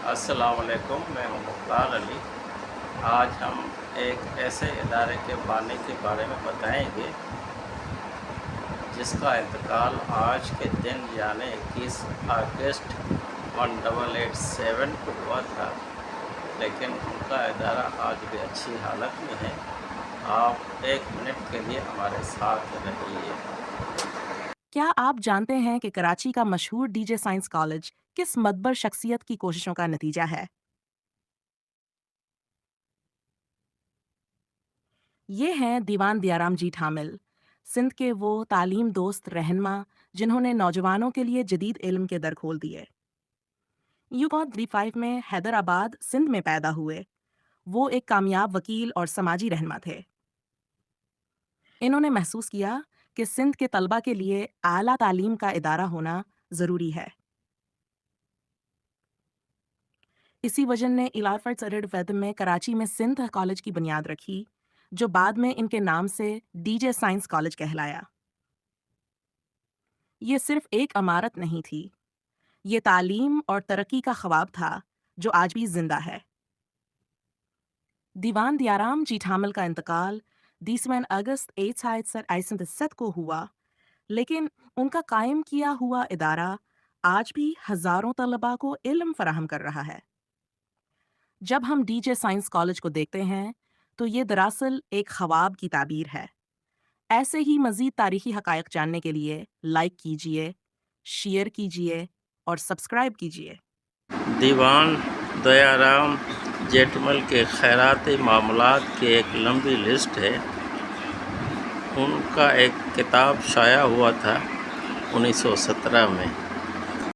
अस्सलाम वालेकुम, मैं हूँ मुख्तार अली। आज हम एक ऐसे इदारे के बानी के बारे में बताएंगे जिसका इंतकाल आज के दिन यानी 21 अगस्त 1887 को हुआ था, लेकिन उनका इदारा आज भी अच्छी हालत में है। आप एक मिनट के लिए हमारे साथ रहिए। क्या आप जानते हैं कि कराची का मशहूर डीजे साइंस कॉलेज किस मदबर शख्सियत की कोशिशों का नतीजा है? ये हैं दीवान दियाराम जी ठामिल, सिंध के वो तालीम दोस्त रहनमा जिन्होंने नौजवानों के लिए जदीद इल्म के दर खोल दिए। यूकॉन 35 में हैदराबाद सिंध में पैदा हुए। वो एक कामयाब वकील और समाजी रहनमा थे। इन्होंने महसूस किया कि सिंध के तलबा के लिए आला तालीम का इदारा होना ज़रूरी है। इसी वजह ने इलाफा सरड वैदम में कराची में सिंध कॉलेज की बुनियाद रखी, जो बाद में इनके नाम से डीजे साइंस कॉलेज कहलाया। ये सिर्फ एक इमारत नहीं थी, ये तालीम और तरक्की का ख्वाब था जो आज भी जिंदा है। दीवान दियाराम जी ठामिल का इंतकाल 20 अगस्त 1961 को हुआ, लेकिन उनका कायम किया हुआ इदारा आज भी हजारों तलबा को इल्म फराहम कर रहा है। जब हम डीजे साइंस कॉलेज को देखते हैं तो ये दरअसल एक ख्वाब की ताबीर है। ऐसे ही मज़ीद तारीखी हक़ाइक़ जानने के लिए लाइक कीजिए, शेयर कीजिए और सब्सक्राइब कीजिए। दीवान दयाराम जेठमल के खैराती मामलात की एक लंबी लिस्ट है। उनका एक किताब शाया हुआ था 1917 में।